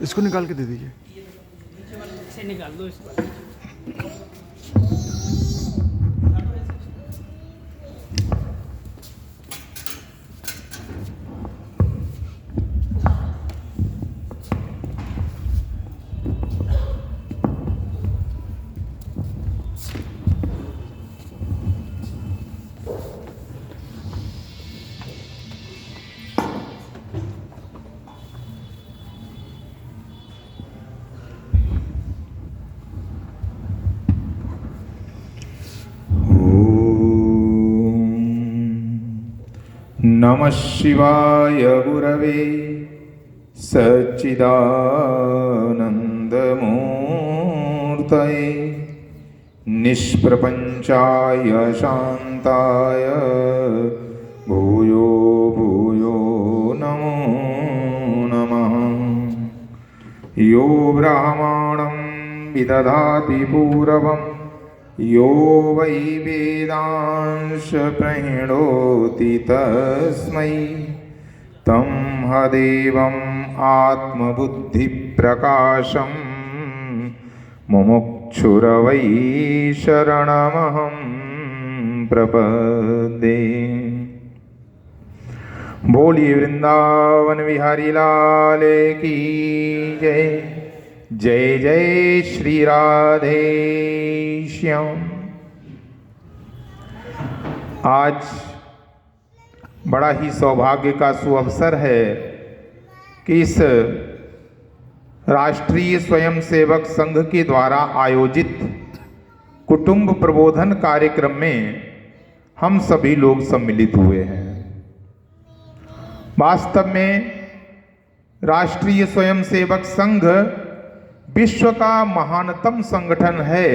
इसको निकाल के दे दीजिए। से निकाल दो इसको। नमः शिवाय गुरवे सच्चिदानन्दमूर्तये निष्प्रपञ्चाय शान्ताय भूयो भूयो नमो नमः। यो ब्राह्मणं विदधाति पूर्वं यो वै वेदांश प्रणोति तस्मै तं हदेवम् आत्मबुद्धिप्रकाशं मुमुक्षुरवै शरणमहं प्रपद्ये। बोलिए वृंदावन बिहारी लाल की जय। जय जय श्री राधे श्याम। आज बड़ा ही सौभाग्य का सुअवसर है कि इस राष्ट्रीय स्वयंसेवक संघ के द्वारा आयोजित कुटुंब प्रबोधन कार्यक्रम में हम सभी लोग सम्मिलित हुए हैं। वास्तव में राष्ट्रीय स्वयंसेवक संघ विश्व का महानतम संगठन है,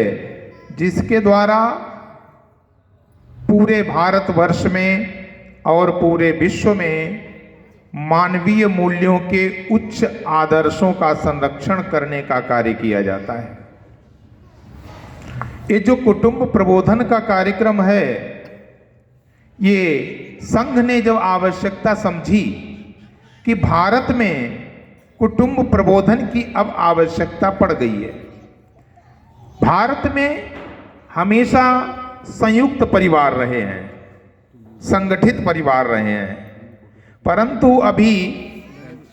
जिसके द्वारा पूरे भारतवर्ष में और पूरे विश्व में मानवीय मूल्यों के उच्च आदर्शों का संरक्षण करने का कार्य किया जाता है। ये जो कुटुंब प्रबोधन का कार्यक्रम है, ये संघ ने जब आवश्यकता समझी कि भारत में कुटुंब प्रबोधन की अब आवश्यकता पड़ गई है। भारत में हमेशा संयुक्त परिवार रहे हैं, संगठित परिवार रहे हैं, परंतु अभी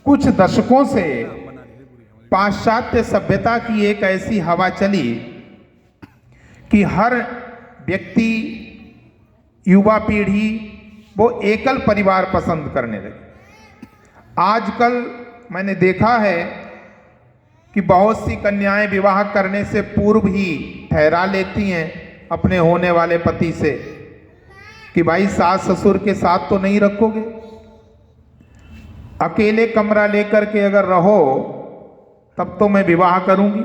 कुछ दशकों से पाश्चात्य सभ्यता की एक ऐसी हवा चली कि हर व्यक्ति, युवा पीढ़ी वो एकल परिवार पसंद करने लगे। आजकल मैंने देखा है कि बहुत सी कन्याएं विवाह करने से पूर्व ही ठहरा लेती हैं अपने होने वाले पति से कि भाई सास ससुर के साथ तो नहीं रखोगे, अकेले कमरा लेकर के अगर रहो तब तो मैं विवाह करूंगी।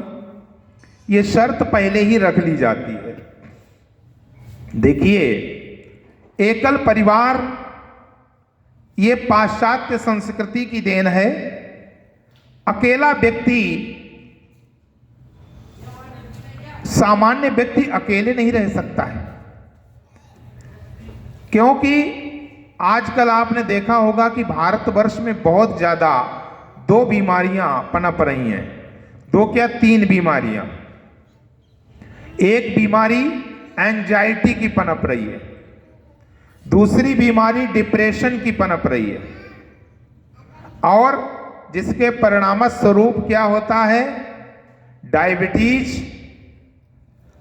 ये शर्त पहले ही रख ली जाती है। देखिए, एकल परिवार ये पाश्चात्य संस्कृति की देन है। अकेला व्यक्ति, सामान्य व्यक्ति अकेले नहीं रह सकता है, क्योंकि आजकल आपने देखा होगा कि भारतवर्ष में बहुत ज्यादा दो बीमारियां पनप रही हैं। दो क्या, तीन बीमारियां। एक बीमारी एंजाइटी की पनप रही है, दूसरी बीमारी डिप्रेशन की पनप रही है, और जिसके परिणाम स्वरूप क्या होता है, डायबिटीज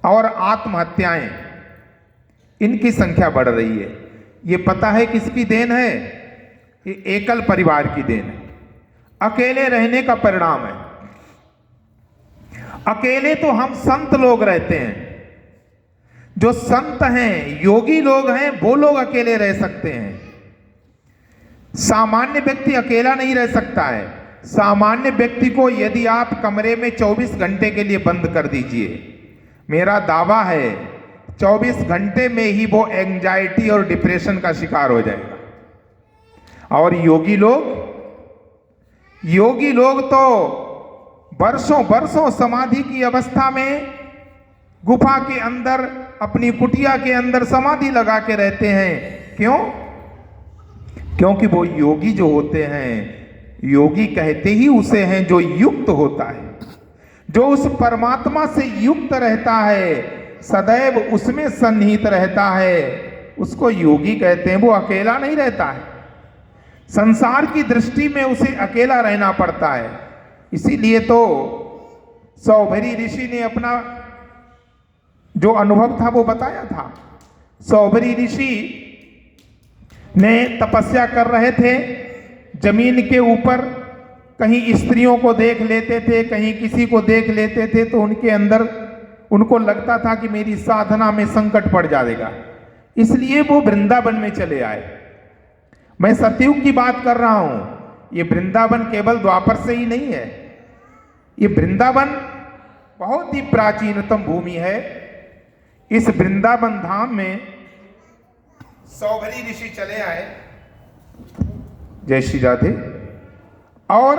और आत्महत्याएं, इनकी संख्या बढ़ रही है। ये पता है किसकी देन है? ये एकल परिवार की देन है, अकेले रहने का परिणाम है। अकेले तो हम संत लोग रहते हैं, जो संत हैं, योगी लोग हैं, वो लोग अकेले रह सकते हैं। सामान्य व्यक्ति अकेला नहीं रह सकता है। सामान्य व्यक्ति को यदि आप कमरे में 24 घंटे के लिए बंद कर दीजिए, मेरा दावा है 24 घंटे में ही वो एंजाइटी और डिप्रेशन का शिकार हो जाएगा। और योगी लोग तो वर्षों वर्षों समाधि की अवस्था में गुफा के अंदर, अपनी कुटिया के अंदर समाधि लगा के रहते हैं। क्यों? क्योंकि वो योगी जो होते हैं योगी कहते ही उसे हैं जो युक्त होता है, जो उस परमात्मा से युक्त रहता है, सदैव उसमें सन्निहित रहता है, उसको योगी कहते हैं। वो अकेला नहीं रहता है, संसार की दृष्टि में उसे अकेला रहना पड़ता है। इसीलिए तो सौभरी ऋषि ने अपना जो अनुभव था वो बताया था। सौभरी ऋषि ने तपस्या कर रहे थे जमीन के ऊपर, कहीं स्त्रियों को देख लेते थे, कहीं किसी को देख लेते थे, तो उनके अंदर उनको लगता था कि मेरी साधना में संकट पड़ जाएगा, इसलिए वो वृंदावन में चले आए। मैं सतयुग की बात कर रहा हूं, ये वृंदावन केवल द्वापर से ही नहीं है, ये वृंदावन बहुत ही प्राचीनतम भूमि है। इस वृंदावन धाम में सौभरी ऋषि चले आए, जय श्री राधे, और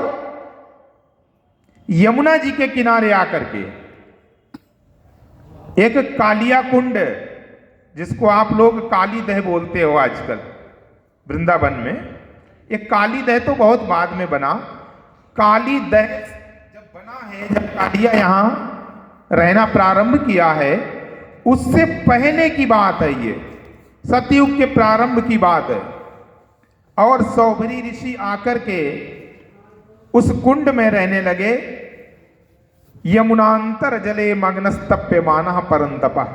यमुना जी के किनारे आकर के एक कालिया कुंड, जिसको आप लोग काली दह बोलते हो आजकल वृंदावन में, एक काली दह तो बहुत बाद में बना। काली दह जब बना है, जब कालिया यहां रहना प्रारंभ किया है, उससे पहले की बात है, ये सतयुग के प्रारंभ की बात है। और सौभरी ऋषि आकर के उस कुंड में रहने लगे। यमुनांतर जले मग्नस्तप्यमानः परंतपः,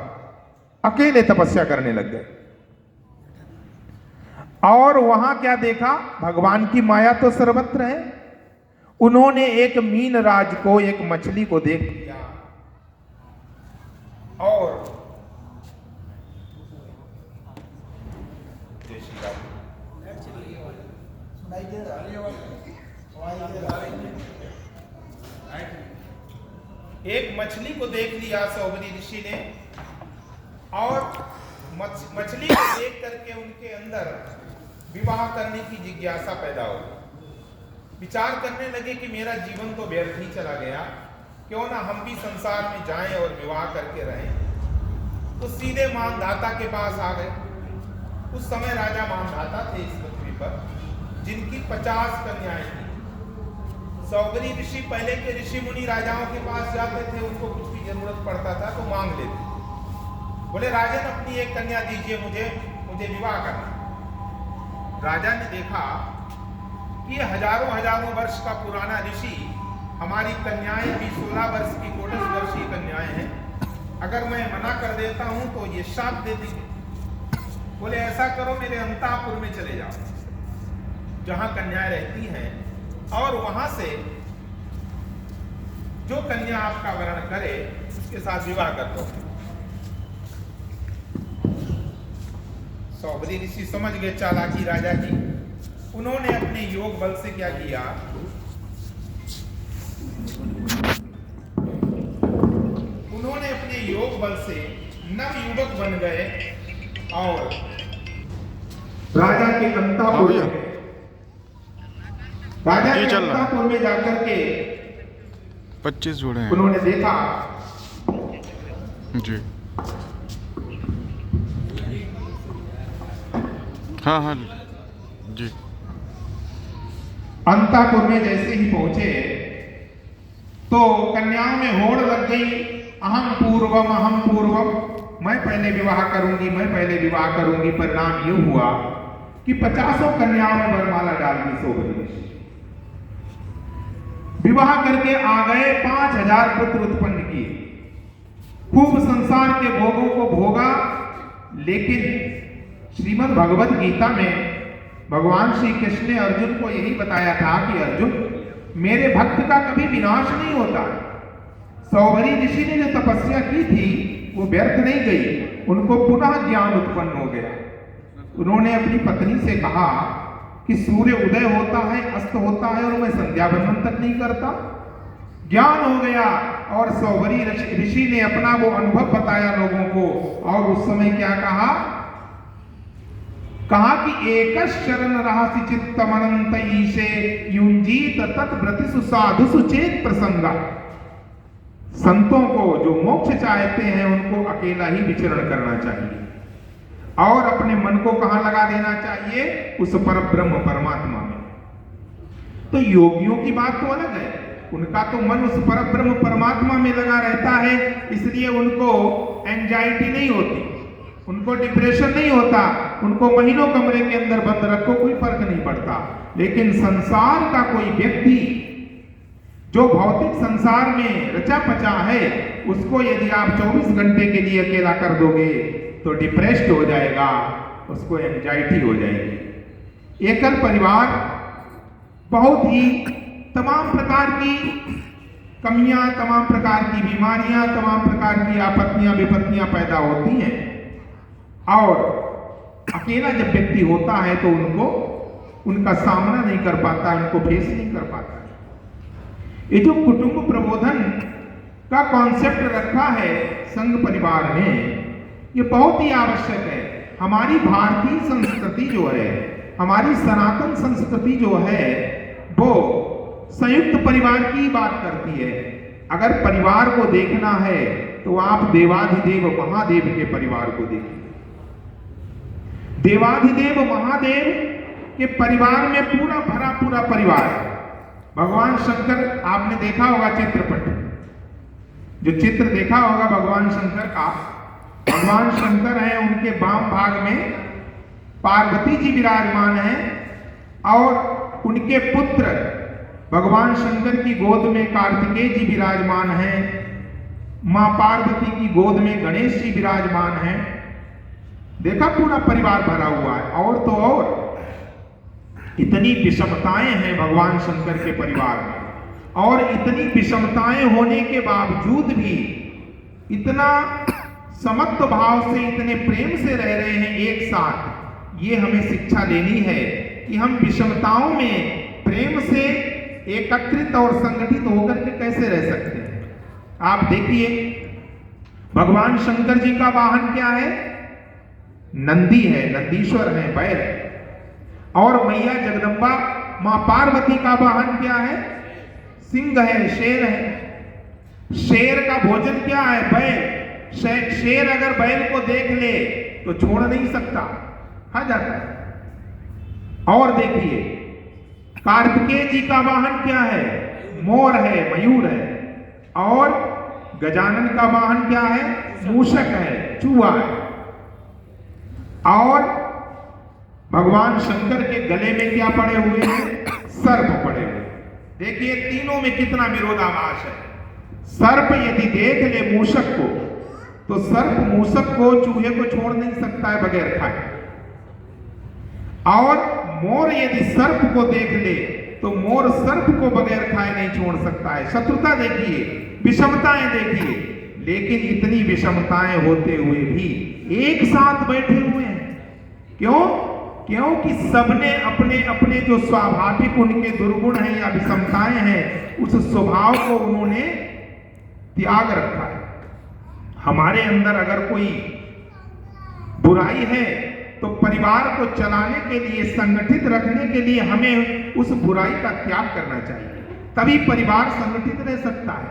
अकेले तपस्या करने लग गए। और वहां क्या देखा, भगवान की माया तो सर्वत्र है। उन्होंने एक मीन राज को, एक मछली को देख लिया और एक मछली को देख लिया सौभरी ऋषि ने, और मछली को देख करके उनके अंदर विवाह करने की जिज्ञासा पैदा हो। विचार करने लगे कि मेरा जीवन तो व्यर्थ ही चला गया, क्यों ना हम भी संसार में जाएं और विवाह करके रहें। तो सीधे मानधाता के पास आ गए। उस समय राजा मानधाता थे इस पृथ्वी पर, जिनकी 50 कन्याएं थी। सौभरी ऋषि पहले के ऋषि मुनि राजाओं के पास जाते थे, उनको कुछ भी जरूरत पड़ता था तो मांग लेते, बोले राजन अपनी एक कन्या दीजिए मुझे विवाह करना। राजा ने देखा कि ये हजारों वर्ष का पुराना ऋषि, हमारी कन्याएं भी 16 वर्ष की 22 वर्षीय कन्याएं हैं, अगर मैं मना कर देता हूं तो ये शाप दे देंगे। बोले ऐसा करो, मेरे अंतापुर में चले जाओ जहां कन्याएं रहती हैं, और वहां से जो कन्या आपका वर्ण करे उसके साथ विवाह कर दो। सौभरी ऋषि समझ गए चालाकी राजा की। उन्होंने अपने योग बल से क्या किया, उन्होंने अपने योग बल से नवयुवक बन गए और राजा के अंतापुर में, राजा के अंतापुर में जाकर के 25 जोड़े हैं। उन्होंने देखा जी, हाँ जी। अंतापुर में जैसे ही पहुंचे तो कन्याओं में होड़ लग गई, अहम पूर्वम, मैं पहले विवाह करूंगी। परिणाम ये हुआ कि 50 कन्याओं में वरमाला डाल दी सौभरी ऋषि। विवाह करके आ गए, 5000 पुत्र उत्पन्न किए, खूब संसार के भोगों को भोगा। लेकिन श्रीमद् भगवत गीता में भगवान श्री कृष्ण ने अर्जुन को यही बताया था कि अर्जुन, मेरे भक्त का कभी विनाश नहीं होता। सौभरी ऋषि ने जो तपस्या की थी वो व्यर्थ नहीं गई, उनको पुनः ज्ञान उत्पन्न हो गया। उन्होंने अपनी पत्नी से कहा कि सूर्य उदय होता है, अस्त होता है, और मैं संध्या वंदन तक नहीं करता। ज्ञान हो गया, और सौभरी ऋषि ने अपना वो अनुभव बताया लोगों को। और उस समय क्या कहा कि एक शरण रहसि चित्तमनंत ईशे युंजीत तत्व्रतिषु साधुषु चेत प्रसंगा। संतों को जो मोक्ष चाहते हैं उनको अकेला ही विचरण करना चाहिए, और अपने मन को कहां लगा देना चाहिए, उस परब्रह्म परमात्मा में। तो योगियों की बात तो अलग है, उनका तो मन उस परब्रह्म परमात्मा में लगा रहता है, इसलिए उनको एंजाइटी नहीं होती, उनको डिप्रेशन नहीं होता, उनको महीनों कमरे के अंदर बंद रखो कोई फर्क नहीं पड़ता। लेकिन संसार का कोई व्यक्ति जो भौतिक संसार में रचा पचा है, उसको यदि आप 24 घंटे के लिए अकेला कर दोगे तो डिप्रेस्ड हो जाएगा, उसको एंजाइटी हो जाएगी। एकल परिवार बहुत ही तमाम प्रकार की कमियां, तमाम प्रकार की बीमारियां, तमाम प्रकार की आपत्तियां विपत्तियां पैदा होती हैं, और अकेला जब व्यक्ति होता है तो उनका सामना नहीं कर पाता, उनको फेस नहीं कर पाता। ये जो कुटुंब प्रबोधन का कॉन्सेप्ट रखा है संघ परिवार ने, ये बहुत ही आवश्यक है। हमारी भारतीय संस्कृति जो है, हमारी सनातन संस्कृति जो है, वो संयुक्त परिवार की बात करती है। अगर परिवार को देखना है तो आप देवाधिदेव महादेव के परिवार को देखिए। देवाधिदेव महादेव के परिवार में पूरा भरा पूरा परिवार है। भगवान शंकर, आपने देखा होगा चित्रपट, जो चित्र देखा होगा भगवान शंकर का, भगवान शंकर है, उनके वाम भाग में पार्वती जी विराजमान हैं, और उनके पुत्र भगवान शंकर की गोद में कार्तिकेय जी विराजमान हैं, मां पार्वती की गोद में गणेश जी विराजमान हैं। देखा, पूरा परिवार भरा हुआ है। और तो और इतनी विषमताएं हैं भगवान शंकर के परिवार में, और इतनी विषमताएं होने के बावजूद भी इतना समत्व भाव से, इतने प्रेम से रह रहे हैं एक साथ। ये हमें शिक्षा लेनी है कि हम विषमताओं में प्रेम से एकत्रित और संगठित होकर के कैसे रह सकते हैं। आप देखिए, भगवान शंकर जी का वाहन क्या है? नंदी है, नंदीश्वर है, बैल। और मैया जगदम्बा मां पार्वती का वाहन क्या है? सिंह है, शेर है। शेर का भोजन क्या है? बैल। शेर अगर बैल को देख ले तो छोड़ नहीं सकता, खा जाता है। और देखिए, कार्तिकेय जी का वाहन क्या है? मोर है, मयूर है। और गजानन का वाहन क्या है? मूषक है, चूहा है। और भगवान शंकर के गले में क्या पड़े हुए हैं? सर्प पड़े हुए। देखिए, तीनों में कितना विरोधाभास है। सर्प यदि देख ले मूषक को, तो सर्प मूषक को, चूहे को छोड़ नहीं सकता है बगैर खाए। और मोर यदि सर्प को देख ले तो मोर सर्प को बगैर खाए नहीं छोड़ सकता है। शत्रुता देखिए, विषमताएं देखिए। लेकिन इतनी विषमताएं होते हुए भी एक साथ बैठे हुए हैं। क्यों? क्योंकि सबने अपने अपने जो स्वाभाविक उनके दुर्गुण हैं या विषमताएं हैं, उस स्वभाव को उन्होंने त्याग रखा है। हमारे अंदर अगर कोई बुराई है तो परिवार को चलाने के लिए, संगठित रखने के लिए हमें उस बुराई का त्याग करना चाहिए, तभी परिवार संगठित रह सकता है।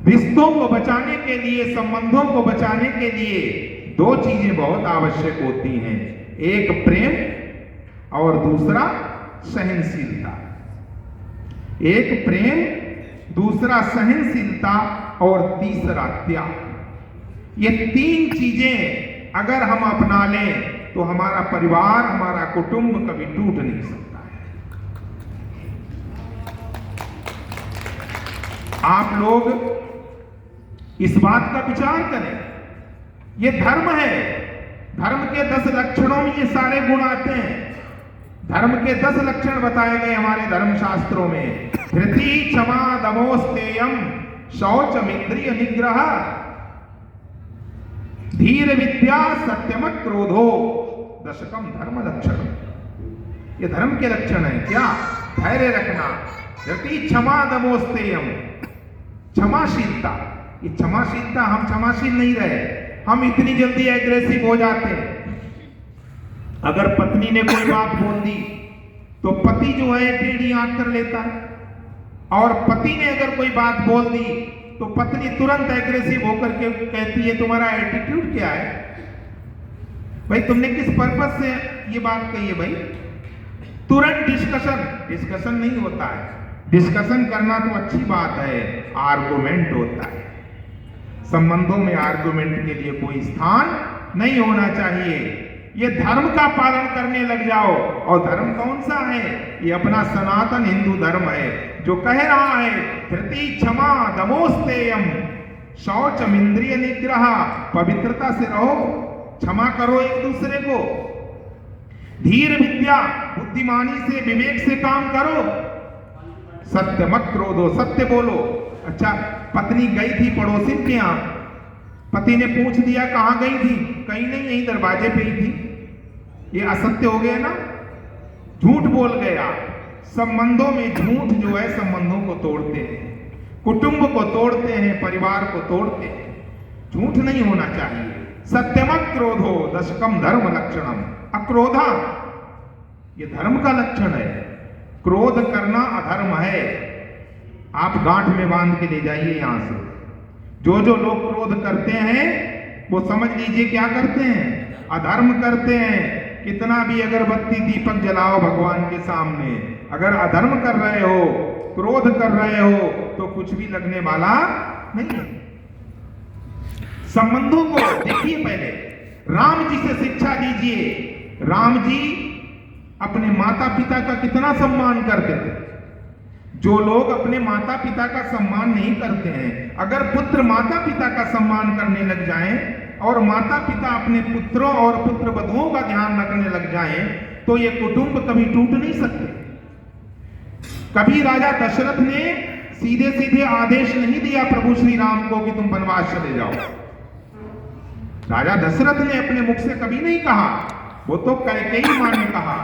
रिश्तों को बचाने के लिए, संबंधों को बचाने के लिए दो चीजें बहुत आवश्यक होती हैं, एक प्रेम और दूसरा सहनशीलता। एक प्रेम, दूसरा सहनशीलता और तीसरा त्याग। ये तीन चीजें अगर हम अपना लें तो हमारा परिवार, हमारा कुटुंब कभी टूट नहीं सकता है। आप लोग इस बात का विचार करें, ये धर्म है। धर्म के 10 लक्षणों में ये सारे गुण आते हैं। धर्म के 10 लक्षण बताए गए हमारे धर्म शास्त्रों में। धृति, क्षमा, दमोस्तेयम, शौचमिंद्रिय निग्रह, धीर विद्या, सत्यम क्रोधो, दशकम धर्म लक्षण। ये धर्म के लक्षण है। क्या? धैर्य रखना, धृति, क्षमा, दमोस्तेयम, क्षमाशीलता। ये क्षमाशीलता, हम क्षमाशील नहीं रहे, हम इतनी जल्दी एग्रेसिव हो जाते हैं। अगर पत्नी ने कोई बात बोल दी तो पति जो है टेढ़ी आंख कर लेता है, और पति ने अगर कोई बात बोल दी तो पत्नी तुरंत एग्रेसिव होकर के कहती है तुम्हारा एटीट्यूड क्या है भाई, तुमने किस पर्पस से ये बात कही है भाई? तुरंत डिस्कशन नहीं होता है। डिस्कशन करना तो अच्छी बात है, आर्गुमेंट होता है। संबंधों में आर्गुमेंट के लिए कोई स्थान नहीं होना चाहिए। ये धर्म का पालन करने लग जाओ, और धर्म कौन सा है? ये अपना सनातन हिंदू धर्म है, जो कह रहा है धृति क्षमा दमोस्तेयम, शौचम इंद्रिय निग्रह, पवित्रता से रहो, क्षमा करो एक दूसरे को, धीर विद्या बुद्धिमानी से विवेक से काम करो, सत्य मत क्रोधो, सत्य बोलो। अच्छा, पत्नी गई थी पड़ोसी के यहाँ, पति ने पूछ दिया कहाँ गई थी? कहीं नहीं, यही दरवाजे पे ही थी। ये असत्य हो गया ना, झूठ बोल गया। संबंधों में झूठ जो है संबंधों को तोड़ते हैं, कुटुंब को तोड़ते हैं, परिवार को तोड़ते हैं। झूठ नहीं होना चाहिए। सत्यमत क्रोधो दशकम धर्म लक्षणम, अक्रोधा ये धर्म का लक्षण है। क्रोध करना अधर्म है। आप गांठ में बांध के ले जाइए यहां से। जो जो लोग क्रोध करते हैं वो समझ लीजिए क्या करते हैं? अधर्म करते हैं। कितना भी अगरबत्ती दीपक जलाओ भगवान के सामने, अगर अधर्म कर रहे हो, क्रोध कर रहे हो, तो कुछ भी लगने वाला नहीं है। संबंधों को देखिए, पहले राम जी से शिक्षा लीजिए। राम जी अपने माता पिता का कितना सम्मान करते थे। जो लोग अपने माता पिता का सम्मान नहीं करते हैं, अगर पुत्र माता पिता का सम्मान करने लग जाएं और माता पिता अपने पुत्रों और पुत्र वधुओं का ध्यान रखने लग जाएं, तो ये कुटुंब कभी टूट नहीं सकते। कभी राजा दशरथ ने सीधे सीधे आदेश नहीं दिया प्रभु श्री राम को कि तुम वनवास चले जाओ। राजा दशरथ ने अपने मुख से कभी नहीं कहा, वो तो कैकेयी मां ने कहा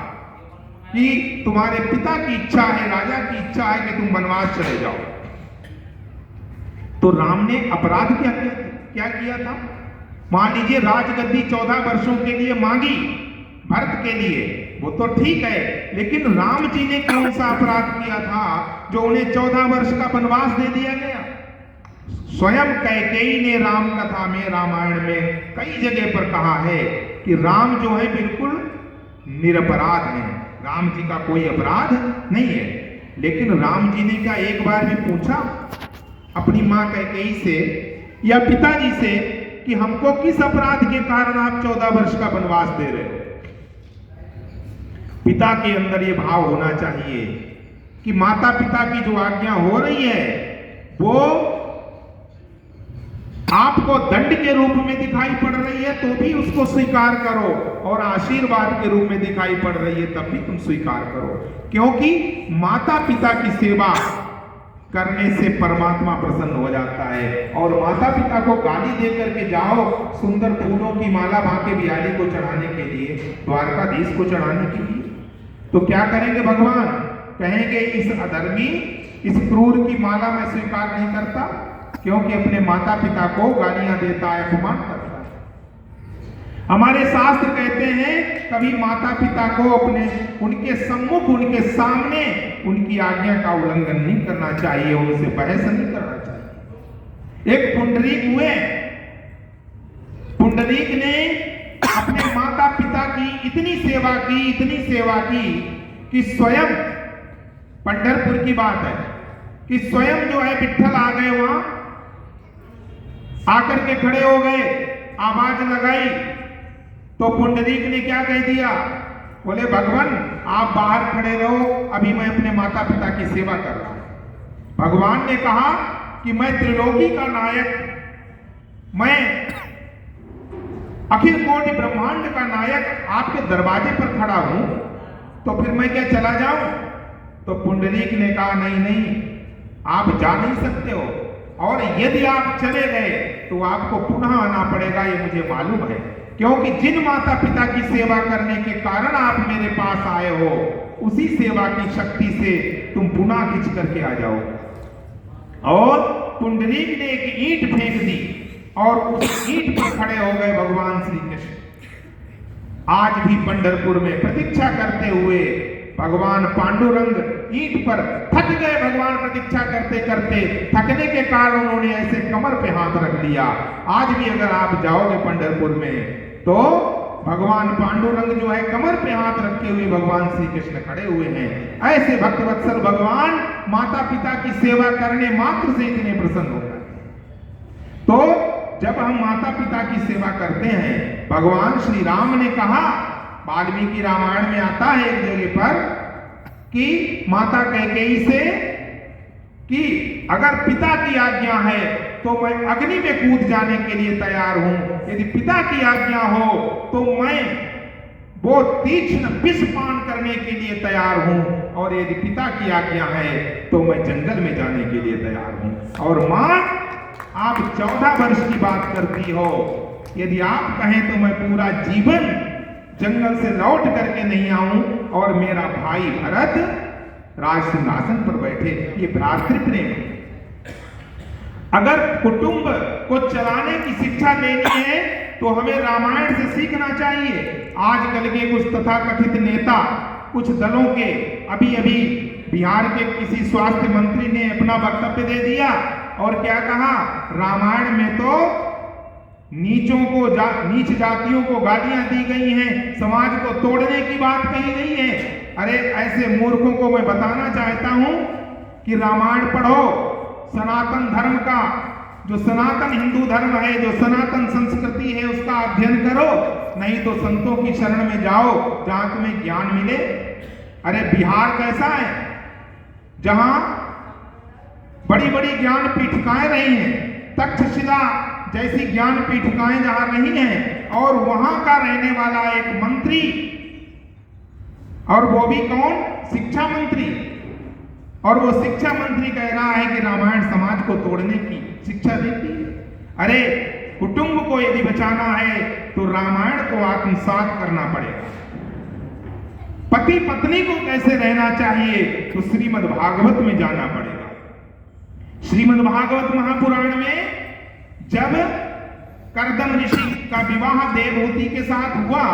कि तुम्हारे पिता की इच्छा है, राजा की इच्छा है कि तुम वनवास चले जाओ। तो राम ने अपराध क्या किया था? मान लीजिए राजगद्दी 14 वर्षों के लिए मांगी भरत के लिए, वो तो ठीक है, लेकिन राम जी ने कौन सा अपराध किया था जो उन्हें 14 वर्ष का वनवास दे दिया गया? स्वयं कैकेयी ने राम कथा में, रामायण में कई जगह पर कहा है कि राम जो है बिल्कुल निरपराध है, राम जी का कोई अपराध नहीं है। लेकिन राम जी ने क्या एक बार भी पूछा अपनी मां कैकेयी से या पिताजी से कि हमको किस अपराध के कारण आप 14 वर्ष का वनवास दे रहे हो? पिता के अंदर ये भाव होना चाहिए कि माता पिता की जो आज्ञा हो रही है वो आपको दंड के रूप में दिखाई पड़ रही है तो भी उसको स्वीकार करो, और आशीर्वाद के रूप में दिखाई पड़ रही है तब भी तुम स्वीकार करो, क्योंकि माता पिता की सेवा करने से परमात्मा प्रसन्न हो जाता है। और माता पिता को गाली दे करके जाओ सुंदर फूलों की माला बांके बिहारी को चढ़ाने के लिए, द्वारकाधीश को चढ़ाने के लिए, तो क्या करेंगे भगवान? कहेंगे इस अधर्मी, इस क्रूर की माला मैं स्वीकार नहीं करता, क्योंकि अपने माता पिता को गालियां देता है, अपमान करता है। हमारे शास्त्र कहते हैं कभी माता पिता को अपने उनके सम्मुख, उनके सामने उनकी आज्ञा का उल्लंघन नहीं करना चाहिए, उनसे बहस नहीं करना चाहिए। एक पुंडरीक हुए, पुंडरीक ने अपने माता पिता की इतनी सेवा की कि स्वयं, पंढरपुर की बात है, कि स्वयं जो है विट्ठल आ गए, वहां आकर के खड़े हो गए, आवाज लगाई, तो पुंडरीक ने क्या कह दिया? बोले भगवान आप बाहर खड़े रहो, अभी मैं अपने माता पिता की सेवा कर रहा हूं। भगवान ने कहा कि मैं त्रिलोकी का नायक, मैं अखिल कोटि ब्रह्मांड का नायक आपके दरवाजे पर खड़ा हूं, तो फिर मैं क्या चला जाऊं? तो पुंडरीक ने कहा नहीं, आप जा नहीं सकते हो, और यदि आप चले गए तो आपको पुनः आना पड़ेगा, ये मुझे मालूम है, क्योंकि जिन माता पिता की सेवा करने के कारण आप मेरे पास आए हो, उसी सेवा की शक्ति से तुम पुनः खिंच करके आ जाओ। और पुंडरीक ने एक ईंट फेंक दी और उस ईंट पर खड़े हो गए भगवान श्री कृष्ण। आज भी पंढरपुर में प्रतीक्षा करते हुए भगवान पांडुरंग ईंट पर थक गए। भगवान प्रतीक्षा करते करते थकने के कारण उन्होंने ऐसे कमर पे हाथ रख लिया। आज भी अगर आप जाओगे पंढरपुर में तो भगवान पांडुरंग जो है कमर पे हाथ रखे हुए भगवान श्री कृष्ण खड़े हुए हैं। ऐसे भक्तवत्सल भगवान माता पिता की सेवा करने मात्र से इतने प्रसन्न होकर, तो जब हम माता पिता की सेवा करते हैं, भगवान श्री राम ने कहा, वाल्मीकि रामायण में आता है एक जगह पर कि माता कैकेयी से कि अगर पिता की आज्ञा है तो मैं अग्नि में कूद जाने के लिए तैयार हूं, यदि पिता की आज्ञा हो तो मैं वो तीक्ष्ण विष पान करने के लिए तैयार हूं, और यदि पिता की आज्ञा है तो मैं जंगल में जाने के लिए तैयार हूं। और मां, आप 14 वर्ष की बात करती हो, यदि आप कहें तो मैं पूरा जीवन जंगल से लौट करके नहीं आऊं और मेरा भाई भरत राज सिंहासन पर बैठे। ये भ्रातृप्रेम है। अगर कुटुंब को चलाने की शिक्षा लेनी है तो हमें रामायण से सीखना चाहिए। आजकल के कुछ तथाकथित नेता, कुछ दलों के, अभी अभी बिहार के किसी स्वास्थ्य मंत्री ने अपना वक्तव्य दे दिया और क्या कहा, रामायण में तो नीच जातियों को गालियां दी गई हैं, समाज को तोड़ने की बात कही गई है। अरे ऐसे मूर्खों को मैं बताना चाहता हूं कि रामायण पढ़ो, सनातन धर्म का, जो सनातन हिंदू धर्म है, जो सनातन संस्कृति है, उसका अध्ययन करो, नहीं तो संतों की शरण में जाओ जहां तुम्हें ज्ञान मिले। अरे बिहार कैसा है, जहां बड़ी बड़ी ज्ञान पीठिकाएं रही हैं, तक्षशिला जैसी ज्ञान पीठिकाएं जहां रही हैं, और वहां का रहने वाला एक मंत्री, और वो भी कौन, शिक्षा मंत्री, और वो शिक्षा मंत्री कह रहा है कि रामायण समाज को तोड़ने की शिक्षा देती है। अरे कुटुंब को यदि बचाना है तो रामायण को आत्मसात करना पड़ेगा। पति पत्नी को कैसे रहना चाहिए तो श्रीमद् भागवत में जाना पड़ेगा। श्रीमद् भागवत महापुराण में जब कर्दम ऋषि का विवाह देवहूति के साथ हुआ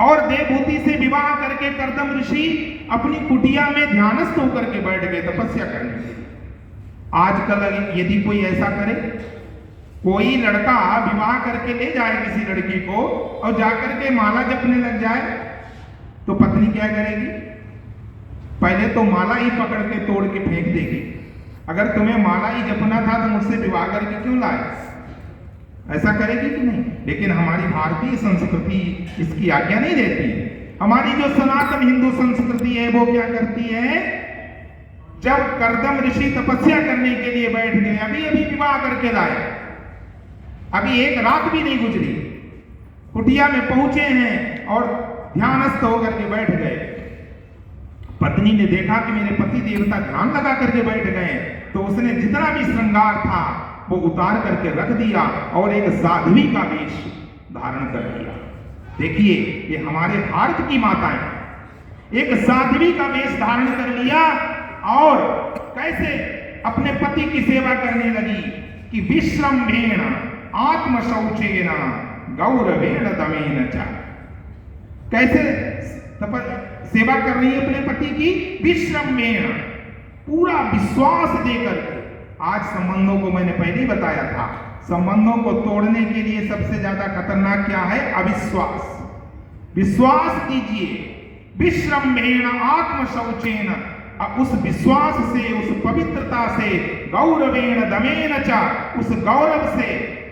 और देवहूति से विवाह करके कर्दम ऋषि अपनी कुटिया में ध्यानस्थ होकर के बैठ गए तपस्या करने के लिए। आजकल यदि कोई ऐसा करे, कोई लड़का विवाह करके ले जाए किसी लड़की को और जाकर के माला जपने लग जाए तो पत्नी क्या करेगी? पहले तो माला ही पकड़ के तोड़ के फेंक देगी। अगर तुम्हें माला ही जपना था तो मुझसे विवाह करके क्यों लाए? ऐसा करेगी कि नहीं? लेकिन हमारी भारतीय संस्कृति इसकी आज्ञा नहीं देती। हमारी जो सनातन हिंदू संस्कृति है वो क्या करती है, जब कर्दम ऋषि तपस्या करने के लिए बैठ गए, अभी अभी विवाह करके लाए, अभी एक रात भी नहीं गुजरी, कुटिया में पहुंचे हैं और ध्यानस्थ होकर के बैठ गए। पत्नी ने देखा कि मेरे पति देवता ध्यान लगा करके बैठ गए, तो उसने जितना भी श्रृंगार था वो उतार करके रख दिया और एक साध्वी का वेश धारण कर लिया। देखिए, ये हमारे भारत की माताएं एक साध्वी का वेश धारण कर लिया और कैसे अपने पति की सेवा करने लगी कि विश्रम्भेण आत्मशौचेन गौरवेण दमेन च। कैसे सेवा कर रही है अपने पति की? विश्रम्भेण, पूरा विश्वास देकर के। आज संबंधों को मैंने पहले ही बताया था, संबंधों को तोड़ने के लिए सबसे ज्यादा खतरनाक क्या है? अविश्वास। विश्वास कीजिए, विश्रम्भेण आत्मशौचेन, उस विश्वास से, उस पवित्रता से, गौरवेण दमेन च, उस गौरव से,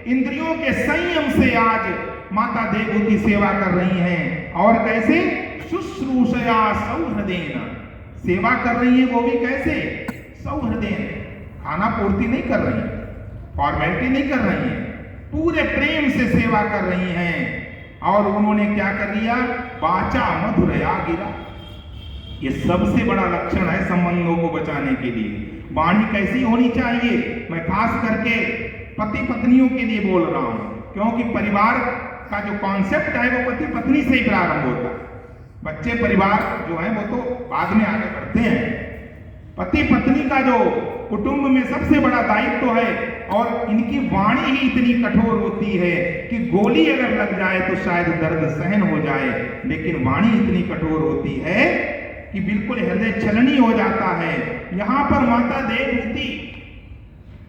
इंद्रियों के संयम से आज माता देवहूति सेवा कर रही हैं। और कैसे? शुश्रूषया सौहृदेन, सेवा कर रही है वो भी कैसे? सौहृदेन, खाना पूर्ति नहीं कर रही, फॉर्मेलिटी नहीं कर रही है, पूरे प्रेम से सेवा कर रही हैं। और उन्होंने क्या कर लिया? वाचा मधुरया गिरा। ये सबसे बड़ा लक्षण है संबंधों को बचाने के लिए। वाणी कैसी होनी चाहिए? मैं खास करके पति पत्नियों के लिए बोल रहा हूं, क्योंकि परिवार का जो कॉन्सेप्ट है वो पति पत्नी से ही प्रारंभ होता है। बच्चे परिवार जो है वो तो बाद में आगे बढ़ते हैं। पति पत्नी का जो कुटुंब में सबसे बड़ा दायित्व है, और इनकी वाणी ही इतनी कठोर होती है कि गोली अगर लग जाए तो शायद दर्द सहन हो जाए, लेकिन वाणी इतनी कठोर होती है कि बिल्कुल हृदय छलनी हो जाता है। यहां पर माता देवहूति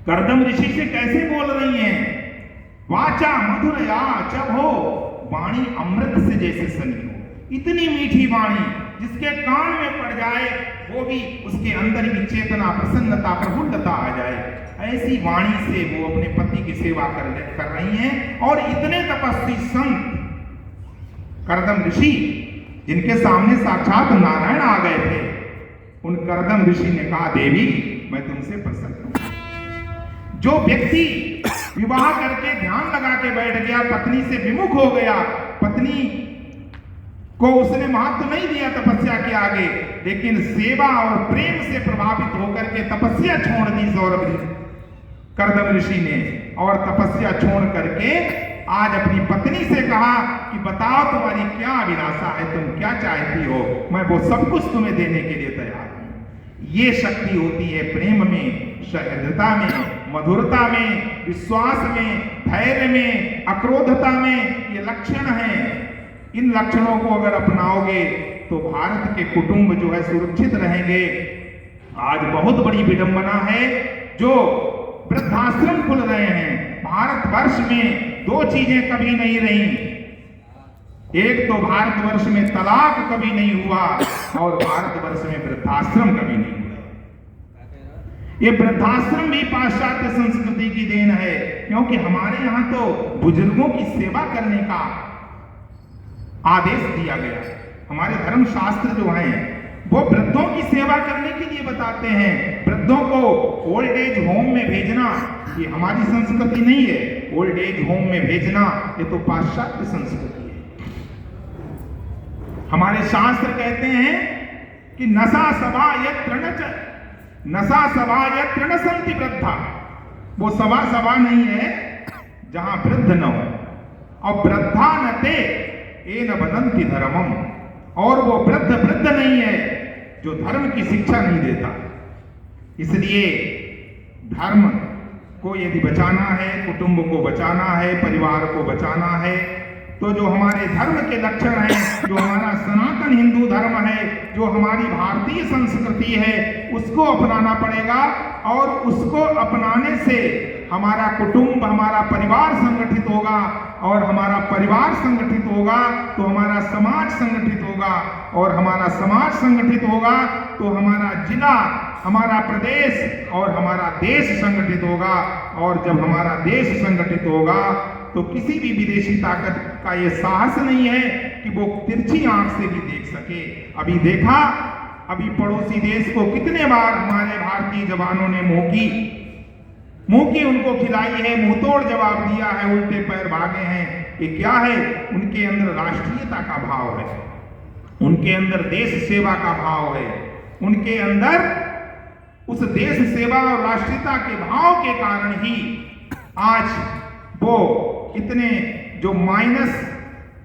कर्दम ऋषि से कैसे बोल रही हैं? वाचा मधुरया च भो, वाणी अमृत से जैसे सनी हो, इतनी मीठी वाणी जिसके कान में पड़ जाए वो भी उसके अंदर की चेतना, प्रसन्नता, प्रफुल्लता आ जाए, ऐसी वाणी से वो अपने पति की सेवा कर रही हैं। और इतने तपस्वी संत करदम ऋषि, जिनके सामने साक्षात नारायण आ गए थे, उन करदम ऋषि ने कहा, देवी मैं तुमसे प्रसन्न हूं। जो व्यक्ति विवाह करके ध्यान लगा के बैठ गया, पत्नी से विमुख हो गया, पत्नी को उसने महत्व नहीं दिया तपस्या के आगे, लेकिन सेवा और प्रेम से प्रभावित होकर के तपस्या छोड़ दी सौरभ करदम ऋषि ने, और तपस्या छोड़ करके आज अपनी पत्नी से कहा कि बताओ तुम्हारी क्या अभिलाषा है, तुम क्या चाहती हो, मैं वो सब कुछ तुम्हें देने के लिए तैयार हूं। ये शक्ति होती है प्रेम में, सहृदयता में, मधुरता में, विश्वास में, धैर्य में, अक्रोधता में। ये लक्षण है। इन लक्षणों को अगर अपनाओगे तो भारत के कुटुंब जो है सुरक्षित रहेंगे। आज बहुत बड़ी विडंबना है जो वृद्धाश्रम खुल रहे हैं। भारतवर्ष में दो चीजें कभी नहीं रही, एक तो भारतवर्ष में तलाक कभी नहीं हुआ और भारतवर्ष में वृद्धाश्रम कभी नहीं हुआ। ये वृद्धाश्रम भी पाश्चात्य संस्कृति की देन है, क्योंकि हमारे यहां तो बुजुर्गों की सेवा करने का आदेश दिया गया। हमारे धर्म शास्त्र जो हैं वो वृद्धों की सेवा करने के लिए बताते हैं। वृद्धों को ओल्ड एज होम में भेजना ये हमारी संस्कृति नहीं है। ओल्ड एज होम में भेजना ये तो पाश्चात्य संस्कृति है। हमारे शास्त्र कहते हैं कि नशा सभा यत्र न सन्ति वृद्धा, वो सभा नहीं है जहां वृद्ध न हो, और वृद्धा न ते एन वदन्ति धर्मम, और वो वृद्ध नहीं है जो धर्म की शिक्षा नहीं देता। इसलिए धर्म को यदि बचाना है, कुटुंब को बचाना है, परिवार को बचाना है, तो जो हमारे धर्म के लक्षण हैं, जो हमारा सनातन हिंदू धर्म है, जो हमारी भारतीय संस्कृति है, उसको अपनाना पड़ेगा। और उसको अपनाने से हमारा कुटुंब, हमारा परिवार संगठित होगा, और हमारा परिवार संगठित होगा तो हमारा समाज संगठित होगा, और हमारा समाज संगठित होगा तो हमारा जिला, हमारा प्रदेश और हमारा देश संगठित होगा। और जब हमारा देश संगठित होगा तो किसी भी विदेशी ताकत का ये साहस नहीं है कि वो तिरछी आंख से भी देख सके। अभी देखा, अभी पड़ोसी देश को कितने बार हमारे भारतीय जवानों ने मुंह की उनको खिलाई है, मुंहतोड़ जवाब दिया है, उल्टे पैर भागे हैं। ये क्या है? उनके अंदर राष्ट्रीयता का भाव है, उनके अंदर देश सेवा का भाव है, उनके अंदर उस देश सेवा और राष्ट्रीयता के भाव के कारण ही आज वो इतने जो -40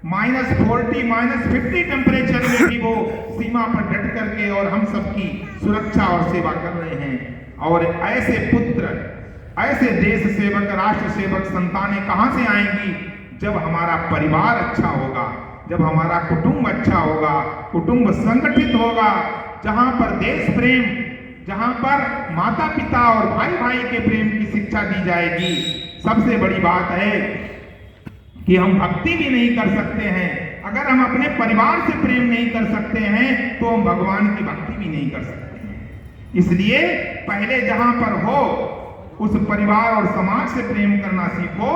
-50 टेम्परेचर में भी वो सीमा पर डट करके और हम सबकी सुरक्षा और सेवा कर रहे हैं। और ऐसे पुत्र, ऐसे देश सेवक, राष्ट्र सेवक संतानें कहां से आएंगी? जब हमारा परिवार अच्छा होगा, जब हमारा कुटुंब अच्छा होगा, कुटुंब संगठित होगा, जहां पर देश प्रेम, जहां पर माता पिता और भाई भाई के प्रेम की शिक्षा दी जाएगी। सबसे बड़ी बात है कि हम भक्ति भी नहीं कर सकते हैं। अगर हम अपने परिवार से प्रेम नहीं कर सकते हैं तो हम भगवान की भक्ति भी नहीं कर सकते हैं। इसलिए पहले जहां पर हो उस परिवार और समाज से प्रेम करना सीखो,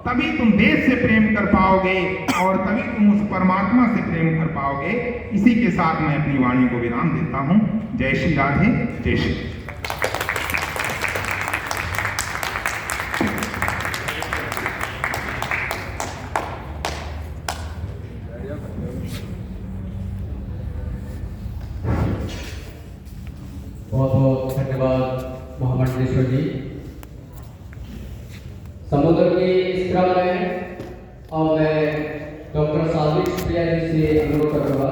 तभी तुम देश से प्रेम कर पाओगे और तभी तुम उस परमात्मा से प्रेम कर पाओगे। इसी के साथ मैं अपनी वाणी को विराम देता हूं। जय श्री राधे, जय श्री। बहुत बहुत धन्यवाद महामंडलेश्वर जी। समुद्र के इस क्रम में और मैं डॉक्टर साल्विक प्रिया जी से अनुरोध करूंगा